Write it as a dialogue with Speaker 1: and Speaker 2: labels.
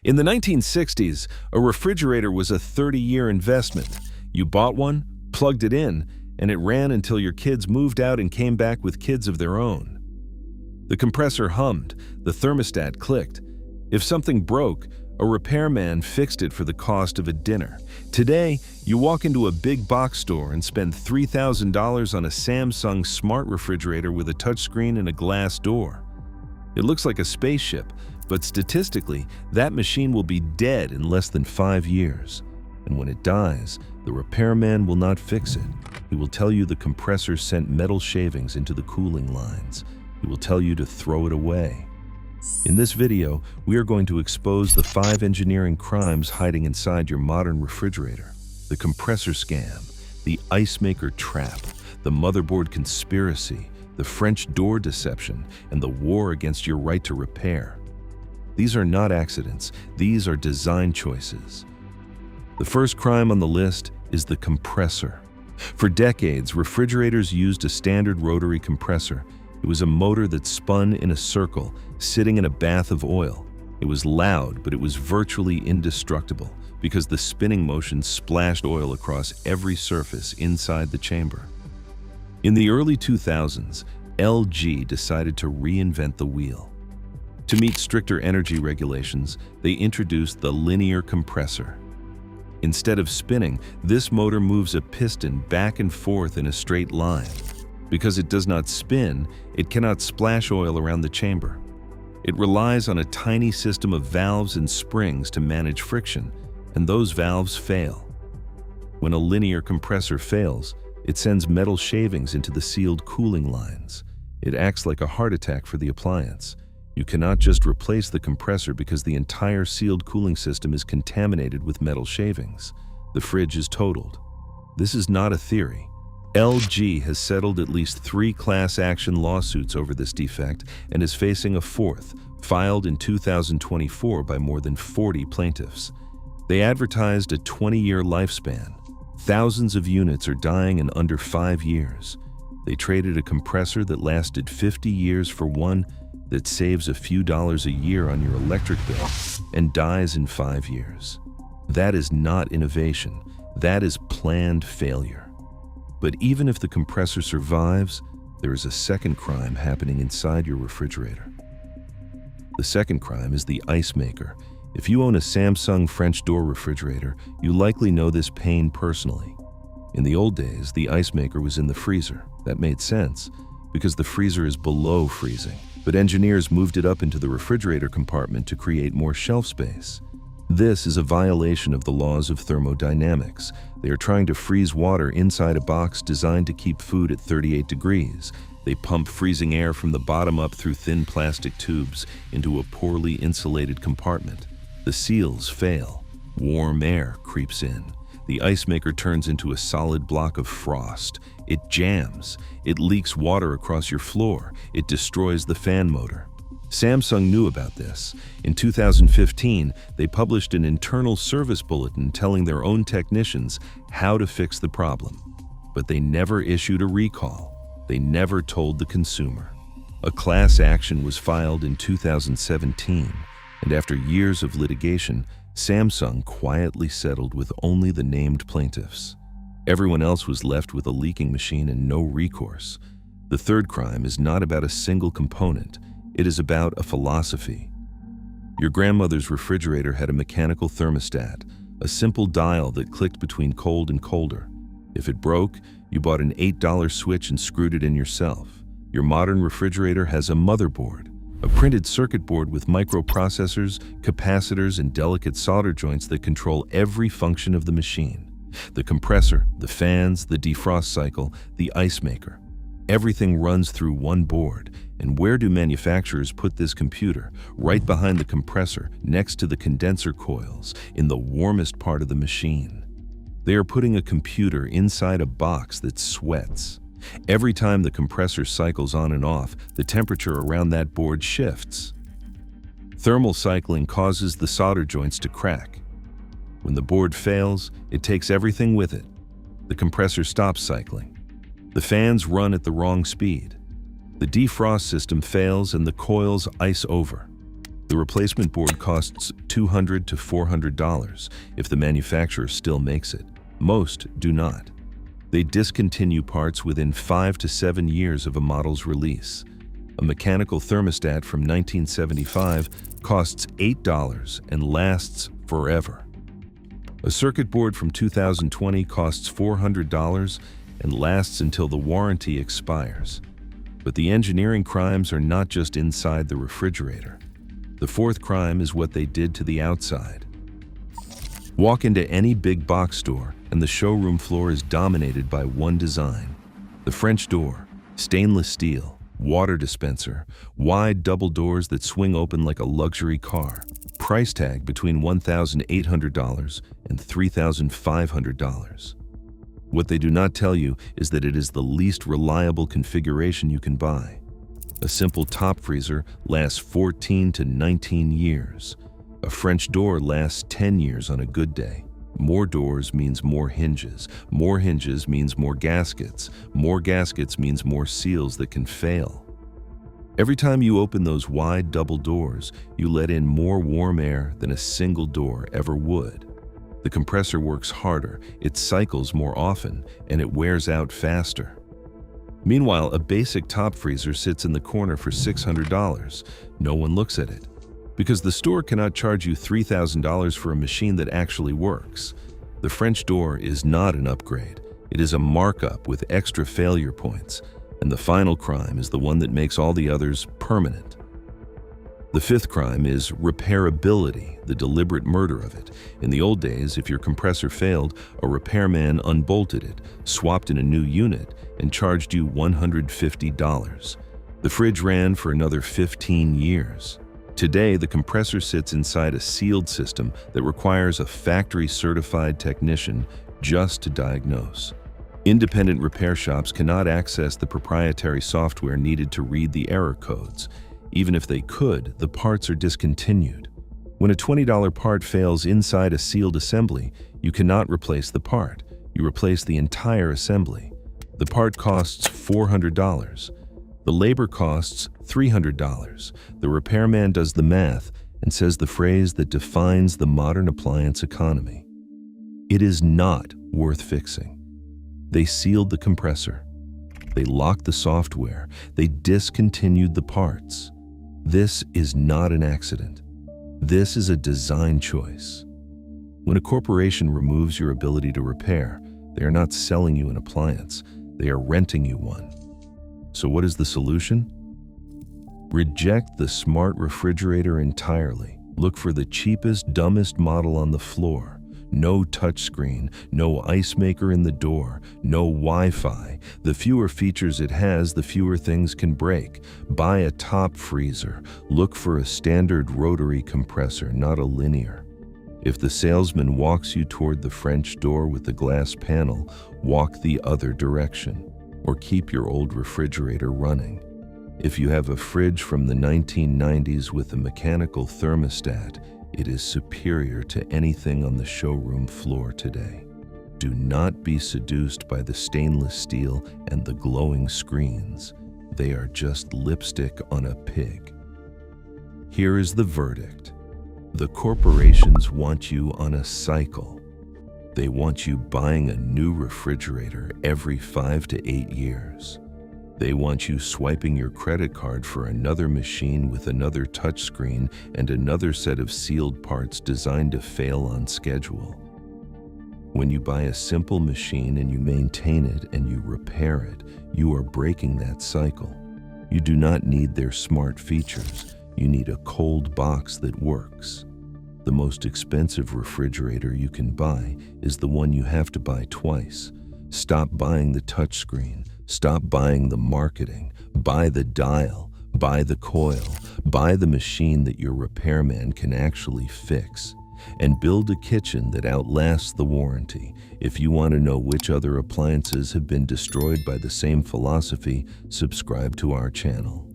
Speaker 1: In the 1960s, a refrigerator was a 30-year investment. You bought one, plugged it in, and it ran until your kids moved out and came back with kids of their own. The compressor hummed, the thermostat clicked. If something broke, a repairman fixed it for the cost of a dinner. Today, you walk into a big box store and spend $3,000 on a Samsung smart refrigerator with a touchscreen and a glass door. It looks like a spaceship, but statistically, that machine will be dead in less than 5 years. And when it dies, the repairman will not fix it. He will tell you the compressor sent metal shavings into the cooling lines. He will tell you to throw it away. In this video, we are going to expose the 5 engineering crimes hiding inside your modern refrigerator: the compressor scam, the ice maker trap, the motherboard conspiracy, the French door deception, and the war against your right to repair. These are not accidents, these are design choices. The first crime on the list is the compressor. For decades, refrigerators used a standard rotary compressor. It was a motor that spun in a circle, sitting in a bath of oil. It was loud, but it was virtually indestructible because the spinning motion splashed oil across every surface inside the chamber. In the early 2000s, LG decided to reinvent the wheel. To meet stricter energy regulations, they introduced the linear compressor. Instead of spinning, this motor moves a piston back and forth in a straight line. Because it does not spin, it cannot splash oil around the chamber. It relies on a tiny system of valves and springs to manage friction, and those valves fail. When a linear compressor fails, it sends metal shavings into the sealed cooling lines. It acts like a heart attack for the appliance. You cannot just replace the compressor because the entire sealed cooling system is contaminated with metal shavings. The fridge is totaled. This is not a theory. LG has settled at least 3 class action lawsuits over this defect and is facing a 4th, filed in 2024 by more than 40 plaintiffs. They advertised a 20-year lifespan. Thousands of units are dying in under 5 years. They traded a compressor that lasted 50 years for one that saves a few dollars a year on your electric bill and dies in 5 years. That is not innovation. That is planned failure. But even if the compressor survives, there is a second crime happening inside your refrigerator. The second crime is the ice maker. If you own a Samsung French door refrigerator, you likely know this pain personally. In the old days, the ice maker was in the freezer. That made sense, because the freezer is below freezing. But engineers moved it up into the refrigerator compartment to create more shelf space. This is a violation of the laws of thermodynamics. They are trying to freeze water inside a box designed to keep food at 38 degrees. They pump freezing air from the bottom up through thin plastic tubes into a poorly insulated compartment. The seals fail. Warm air creeps in. The ice maker turns into a solid block of frost. It jams. It leaks water across your floor. It destroys the fan motor. Samsung knew about this. In 2015, they published an internal service bulletin telling their own technicians how to fix the problem. But they never issued a recall. They never told the consumer. A class action was filed in 2017, and after years of litigation, Samsung quietly settled with only the named plaintiffs. Everyone else was left with a leaking machine and no recourse. The third crime is not about a single component. It is about a philosophy. Your grandmother's refrigerator had a mechanical thermostat, a simple dial that clicked between cold and colder. If it broke, you bought an $8 switch and screwed it in yourself. Your modern refrigerator has a motherboard, a printed circuit board with microprocessors, capacitors, and delicate solder joints that control every function of the machine. The compressor, the fans, the defrost cycle, the ice maker. Everything runs through one board. And where do manufacturers put this computer? Right behind the compressor, next to the condenser coils, in the warmest part of the machine. They are putting a computer inside a box that sweats. Every time the compressor cycles on and off, the temperature around that board shifts. Thermal cycling causes the solder joints to crack. When the board fails, it takes everything with it. The compressor stops cycling. The fans run at the wrong speed. The defrost system fails and the coils ice over. The replacement board costs $200 to $400 if the manufacturer still makes it. Most do not. They discontinue parts within 5 to 7 years of a model's release. A mechanical thermostat from 1975 costs $8 and lasts forever. A circuit board from 2020 costs $400 and lasts until the warranty expires. But the engineering crimes are not just inside the refrigerator. The fourth crime is what they did to the outside. Walk into any big box store and the showroom floor is dominated by one design. The French door, stainless steel, water dispenser, wide double doors that swing open like a luxury car. Price tag between $1,800 and $3,500. What they do not tell you is that it is the least reliable configuration you can buy. A simple top freezer lasts 14 to 19 years. A French door lasts 10 years on a good day. More doors means more hinges. More hinges means more gaskets. More gaskets means more seals that can fail. Every time you open those wide double doors, you let in more warm air than a single door ever would. The compressor works harder, it cycles more often, and it wears out faster. Meanwhile, a basic top freezer sits in the corner for $600. No one looks at it, because the store cannot charge you $3,000 for a machine that actually works. The French door is not an upgrade. It is a markup with extra failure points. And the final crime is the one that makes all the others permanent. The fifth crime is repairability, the deliberate murder of it. In the old days, if your compressor failed, a repairman unbolted it, swapped in a new unit, and charged you $150. The fridge ran for another 15 years. Today, the compressor sits inside a sealed system that requires a factory-certified technician just to diagnose. Independent repair shops cannot access the proprietary software needed to read the error codes. Even if they could, the parts are discontinued. When a $20 part fails inside a sealed assembly, you cannot replace the part. You replace the entire assembly. The part costs $400. The labor costs $300. The repairman does the math and says the phrase that defines the modern appliance economy. It is not worth fixing. They sealed the compressor. They locked the software. They discontinued the parts. This is not an accident. This is a design choice. When a corporation removes your ability to repair, they are not selling you an appliance. They are renting you one. So what is the solution? Reject the smart refrigerator entirely. Look for the cheapest, dumbest model on the floor. No touchscreen, no ice maker in the door, no Wi-Fi. The fewer features it has, the fewer things can break. Buy a top freezer. Look for a standard rotary compressor, not a linear. If the salesman walks you toward the French door with the glass panel, walk the other direction, or keep your old refrigerator running. If you have a fridge from the 1990s with a mechanical thermostat, it is superior to anything on the showroom floor today. Do not be seduced by the stainless steel and the glowing screens. They are just lipstick on a pig. Here is the verdict. The corporations want you on a cycle. They want you buying a new refrigerator every 5 to 8 years. They want you swiping your credit card for another machine with another touchscreen and another set of sealed parts designed to fail on schedule. When you buy a simple machine and you maintain it and you repair it, you are breaking that cycle. You do not need their smart features. You need a cold box that works. The most expensive refrigerator you can buy is the one you have to buy twice. Stop buying the touchscreen. Stop buying the marketing. Buy the dial. Buy the coil. Buy the machine that your repairman can actually fix. And build a kitchen that outlasts the warranty. If you want to know which other appliances have been destroyed by the same philosophy, subscribe to our channel.